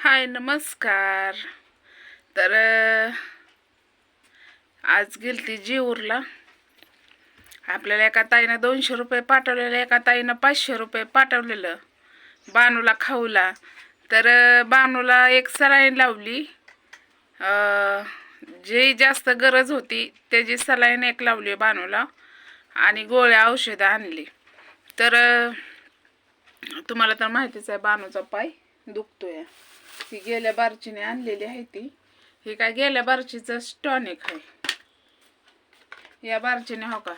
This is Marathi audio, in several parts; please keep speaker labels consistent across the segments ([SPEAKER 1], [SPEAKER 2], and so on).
[SPEAKER 1] हाय नमस्कार. तर आज गेलती जेऊरला. आपल्याला एका ताईनं 200 रुपये पाठवलेलं, एका ताईनं 500 रुपये पाठवलेलं बानूला खाऊला. तर बानूला एक सलाईन लावली, जी जास्त गरज होती त्याची सलाईन एक लावली बानूला, आणि गोळ्या औषधं आणली. तर तुम्हाला तर माहितीच आहे बानूचा पाय दुखतोय. ही गेल्या बारचीने आणलेली आहे ती. ही काय गेल्या बारचीचं टॉनिक आहे. या बारचीने हो का,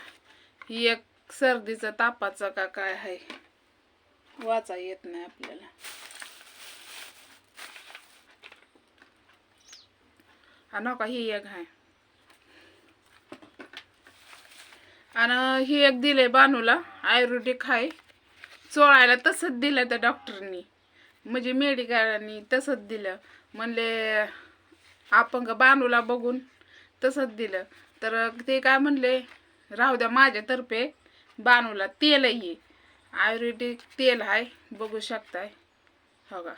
[SPEAKER 1] ही एक सर्दीचं तापाचं का काय आहे, वाचा येत नाही आपल्याला. आणि हो का ही एक आहे, आणि ही एक दिले बानूला आयुर्वेदिक आहे. चोळायला तसंच दिलं त्या डॉक्टरनी, म्हणजे मेडिकलनी तसंच दिलं. म्हणले अपंग बानूला बघून तसंच दिलं. तर ते काय म्हणले, राहू द्या माझ्यातर्फे बानूला तेल आहे, आयुर्वेदिक तेल आहे, बघू शकताय हो का.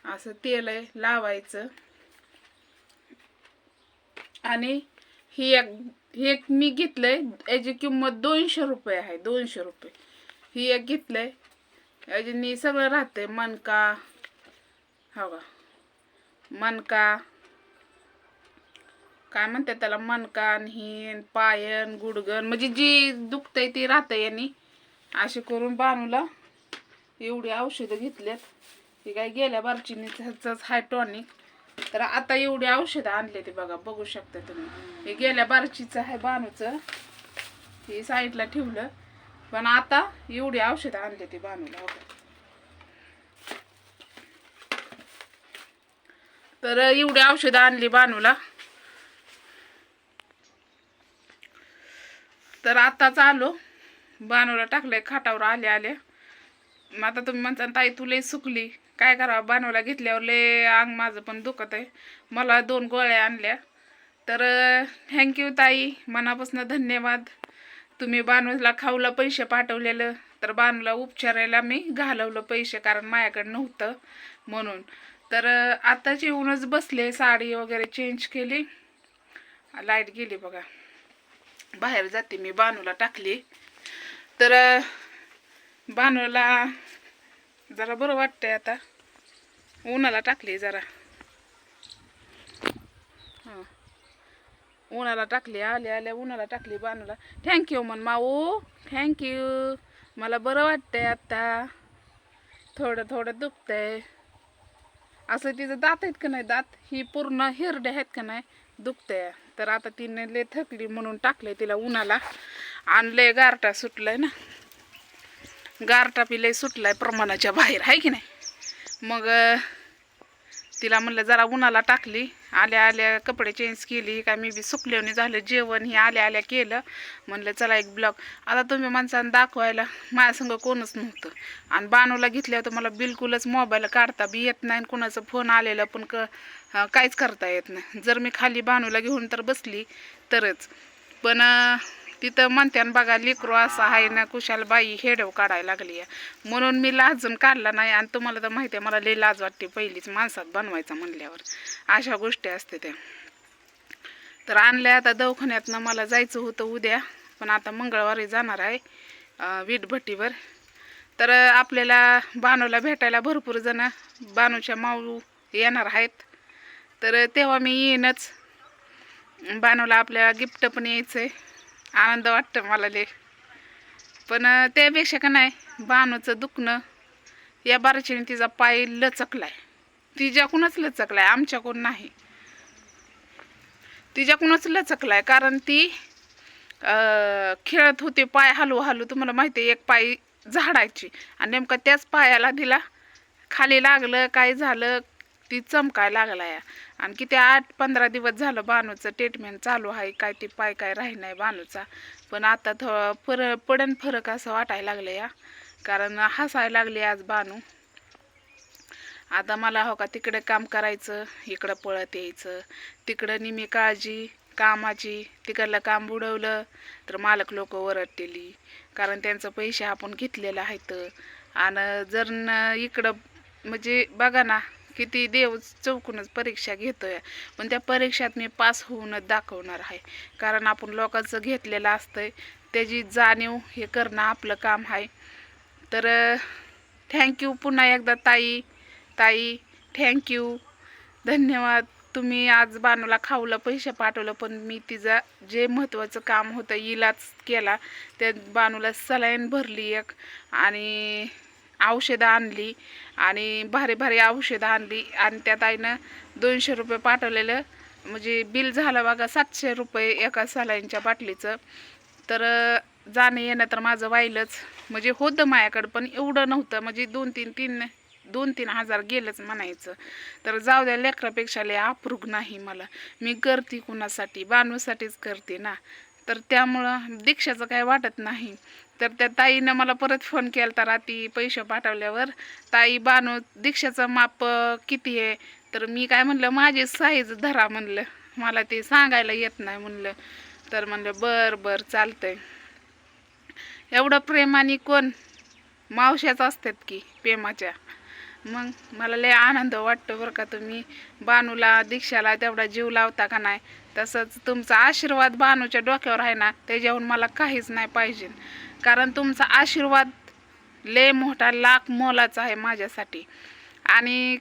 [SPEAKER 1] असं तेल आहे, लावायचं. आणि ही एक मी घेतलंय, याची किंमत 200 रुपये आहे. 200 रुपये ही एक घेतलंय. याच्यानी सगळं राहतंय, मनका हो का, मनका काय म्हणते त्याला, मनकान ही पायन गुडगन, म्हणजे जी दुखतंय ती राहतंय यांनी. असे करून बानूला एवढी औषधं घेतल्यात. ही काय गेल्या बारचीनीच हाय टॉनिक. तर आता एवढी औषधं आणले ते बघा, बघू शकता तुम्ही. हे गेल्या बारचीचं आहे बानूचं, हे साईडला ठेवलं. पण आता एवढी औषधं आणले ते बानूला हो. तर एवढी औषधं आणली बानूला. तर आताच आलो, बानूला टाकलंय खाटावर आले आले. मग आता तुम्ही म्हणता ताई तू लय सुकली, काय करावं, बानूला घेतल्यावर लय अंग माझं पण दुखत आहे. मला 2 गोळ्या आणल्या. तर थँक्यू ताई, मनापासून धन्यवाद. तुम्ही बानूला खाऊला पैसे पाठवलेलं, तर बानूला उपचारायला मी घालवलं पैसे, कारण माझ्याकडे नव्हतं म्हणून. तर आताच येऊनच बसले, साडी वगैरे चेंज केली. लाईट गेली बघा, बाहेर जाते मी. बानूला टाकली तर बानूला जरा बरं वाटतंय. आता उन्हाला टाकली जरा, हां उन्हाला टाकली, आल्या आल्या उन्हाला टाकली बानूला. थँक्यू म्हण माऊ, थँक्यू. मला बरं वाटतंय आता, थोडं थोडं दुखतंय. असं तिचं दात आहेत का नाही, दात ही पूर्ण हिरडे आहेत का नाही, दुखतंय. तर आता तिने लय थकली म्हणून टाकले तिला उन्हाला. आणलंय, गारटा सुटलाय ना, गारटा पिलंय सुटलाय प्रमाणाच्या बाहेर आहे की नाही. मग तिला म्हणलं जरा उन्हाला टाकली. आल्या आल्या कपडे चेंज केली, काय मी बी सुकल्याने झालं. जेवण ही आल्या आल्या केलं. म्हणलं चला एक ब्लॉग. आता तुम्ही माणसानं दाखवायला माझ्यासंग कोणच नव्हतं, आणि बानूला घेतल्यावर तर मला बिलकुलच मोबाईल काढता बी येत नाही. कुणाचं फोन आलेलं पण काहीच करता येत नाही. जर मी खाली बानूला घेऊन तर बसली तरच. पण तिथं म्हणत्यान बघा, लेकरू असं आहे ना, कुशाल बाई हेडव काढायला लागली आहे, म्हणून मी लाजून काढला नाही. आणि तुम्हाला तर माहिती आहे मला लई लाज वाटते पहिलीच माणसात बनवायचं म्हणल्यावर, अशा गोष्टी असते त्या. तर आणल्या आता दवाखान्यातनं. मला जायचं होतं उद्या, पण आता मंगळवारी जाणार आहे वीटभट्टीवर. तर आपल्याला बानूला भेटायला भरपूर जण, बानूच्या माऊ येणार आहेत. तर तेव्हा मी येईनच. बानूला आपल्या गिफ्ट पण यायचं आहे, आनंद वाटतं मला लय. पण त्यापेक्षा का नाही, बानूचं दुखणं, या बारचीने तिचा पाय लचकलाय. तिच्याकडूनच लचकलाय, आमच्याकडून नाही. तिच्याकडूनच लचकलाय, कारण ती खेळत होती, पाय हलू हलू. तुम्हाला माहिती आहे, एक पाय झाडायची, आणि नेमका त्याच पायाला तिला खाली लागलं, काय झालं, ती चमकायला लागला या. आणि किती 8-15 दिवस झालं बानूचं ट्रीटमेंट चालू आहे. काय ती पाय काय राही नाही बानूचा. पण आता पडन फरक असं वाटायला लागलं या, कारण हसायला लागली आज बानू. आता मला हो का तिकडे काम करायचं, इकडं पळत यायचं. तिकडं निमी काळजी कामाची, तिकडलं काम बुडवलं तर मालक लोक ओरडतेली, कारण त्यांचं पैसे आपण घेतलेलं आहेत. आणि जर इकडं म्हणजे बघा ना, किती देव चौकूनच परीक्षा घेतोय, पण त्या परीक्षेत मी पास होऊनच दाखवणार आहे. कारण आपण लोकांचं घेतलेलं असतंय, त्याची जाणीव हे करणं आपलं काम आहे. तर थँक्यू पुन्हा एकदा ताई. ताई थँक्यू, धन्यवाद. तुम्ही आज बानूला खाऊला पैसे पाठवलं, पण मी तिचं जे महत्त्वाचं काम होतं इलाज केला. त्या बानूला सलाईन भरली एक, आणि औषधं आणली, आणि भारी भारी औषधं आणली, आणि त्या ताईनं 200 रुपये पाठवलेलं. म्हणजे बिल झालं बघा 700 रुपये एका सलाईनच्या बाटलीचं. तर जाणं येणं तर माझं वाईलच. म्हणजे होतं माझ्याकडं, पण एवढं नव्हतं. म्हणजे 2-3 हजार गेलंच म्हणायचं. तर जाऊ द्या, लेकरापेक्षा लय अप्रूग नाही मला. मी करते कुणासाठी, बानूसाठीच करते ना. तर त्यामुळं दीक्षाचं काय वाटत नाही. तर त्या ताईनं मला परत फोन केला तर रात्री पैसे पाठवल्यावर, ताई बानू दीक्षाचं माप किती आहे? तर मी काय म्हणलं, माझी साईज धरा म्हणलं, मला ते सांगायला येत नाही म्हणलं. तर म्हणलं बरं बरं चालतंय. एवढं प्रेमाने कोण, मावश्याच असतात की प्रेमाच्या. मग मला लय आनंद वाटतो बरं का. तुम्ही बानूला दीक्षाला तेवढा जीव लावता का नाही. तसंच तुमचा आशीर्वाद बानूच्या डोक्यावर आहे ना, त्याच्याहून मला काहीच नाही पाहिजे. कारण तुमचा आशीर्वाद लय मोठा लाख मोलाचा आहे माझ्यासाठी. आणि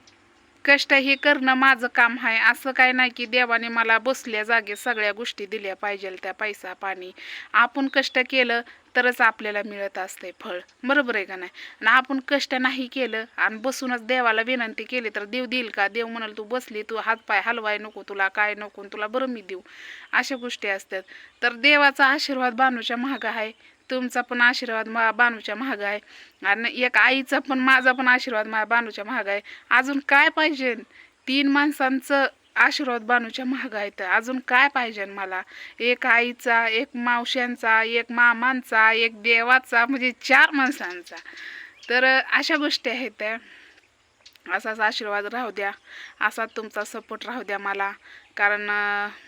[SPEAKER 1] कष्ट हे करणं माझं काम आहे. असं काय नाही की देवाने मला बसल्या जागे सगळ्या गोष्टी दिल्या पाहिजे, त्या पैसा पाणी. आपण कष्ट केलं तरच आपल्याला मिळत असते फळ, बरोबर आहे का नाही. आणि आपण कष्ट नाही केलं आणि बसूनच देवाला विनंती केली तर देव देईल का? देव म्हणाल तू बसली, तू हातपाय हलवाय नको, तुला काय नको, तुला बरं मी देऊ, अशा गोष्टी असतात. तर देवाचा आशीर्वाद बानूच्या महाग आहे, तुमचा पण आशीर्वाद बानूच्या महाग आहे, आणि एक आईचा पण, माझा पण आशीर्वाद माझ्या बानूच्या महाग आहे. अजून काय पाहिजे? 3 माणसांचं आशीर्वाद बानूच्या महाग आहे. तर अजून काय पाहिजे मला? एक आईचा, एक मावश्यांचा, एक मामांचा, एक देवाचा, म्हणजे 4 माणसांचा. तर अशा गोष्टी आहेत त्या. असाच आशीर्वाद राहू द्या, असा तुमचा सपोर्ट राहू द्या मला. कारण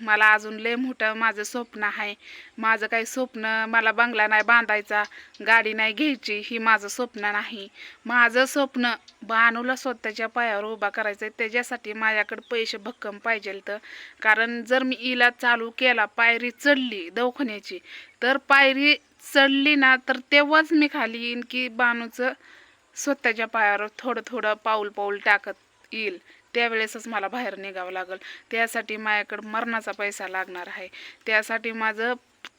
[SPEAKER 1] मला अजून लय मोठं माझं स्वप्न आहे. माझं काही स्वप्न, मला बंगला नाही बांधायचा, गाडी नाही घ्यायची, ही माझं स्वप्न नाही. माझं स्वप्न बानूला स्वतःच्या पायावर उभा करायचं आहे. त्याच्यासाठी माझ्याकडे पैसे भक्कम पाहिजे. तर कारण जर मी इलाज चालू केला, पायरी चढली दवाखान्याची, तर पायरी चढली ना, तर तेव्हाच मी खाली येईन की बानूचं स्वतःच्या पायावर थोडं थोडं पाऊल पाऊल टाकत येईल. त्यावेळेसच मला बाहेर निघावं लागेल. त्यासाठी माझ्याकडं मरणाचा पैसा लागणार आहे. त्यासाठी माझं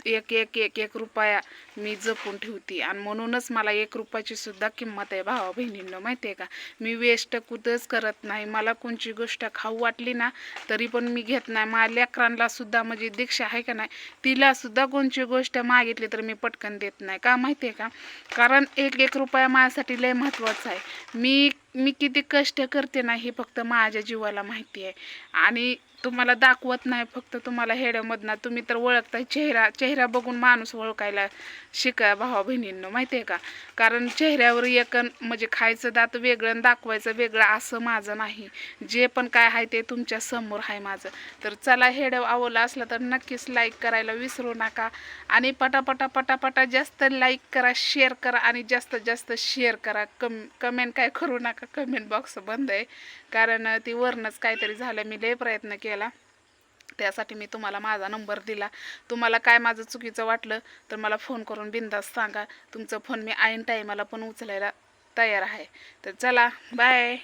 [SPEAKER 1] एक एक एक एक रुपया मी जपून ठेवते. आणि म्हणूनच मला 1 रुपयाची सुद्धा किंमत आहे भावा बहिणींना, माहिती आहे का. मी वेस्ट कुठंच करत नाही. मला कोणची गोष्ट खाऊ वाटली ना, तरी पण मी घेत नाही. माझ्या लेकरांना सुद्धा, म्हणजे दीक्षा आहे का नाही, तिला सुद्धा कोणची गोष्ट मागितली तर मी पटकन देत नाही. का माहिती आहे का? कारण 1 रुपया माझ्यासाठी लय महत्त्वाचा आहे. मी किती कष्ट करते ना, हे फक्त माझ्या जीवाला माहिती आहे. आणि तुम्हाला दाखवत नाही, फक्त तुम्हाला हेड्यामधनं. तुम्ही तर ओळखताय, चेहरा बघून माणूस ओळखायला शिका भावा बहिणींनो, माहिती आहे का. कारण चेहऱ्यावर एक म्हणजे खायचं दात वेगळं आणि दाखवायचं वेगळं असं माझं नाही. जे पण काय आहे ते तुमच्या समोर आहे माझं. तर चला, हेड आवडला असला तर नक्कीच लाईक करायला विसरू नका. आणि पटापटा पटापटा जास्त लाईक करा, शेअर करा, आणि जास्तीत जास्त शेअर करा. कमेंट काय करू नका, कमेंट बॉक्स बंद आहे. कारण ती वरनच काहीतरी झालं, मी लय प्रयत्न केला, त्यासाठी मी तुम्हाला माझा नंबर दिला. तुम्हाला काय माझं चुकीचं वाटलं तर मला फोन करून बिनधास्त सांगा. तुमचा फोन मी ऐन टायमाला पण उचलायला तयार आहे. तर चला, बाय.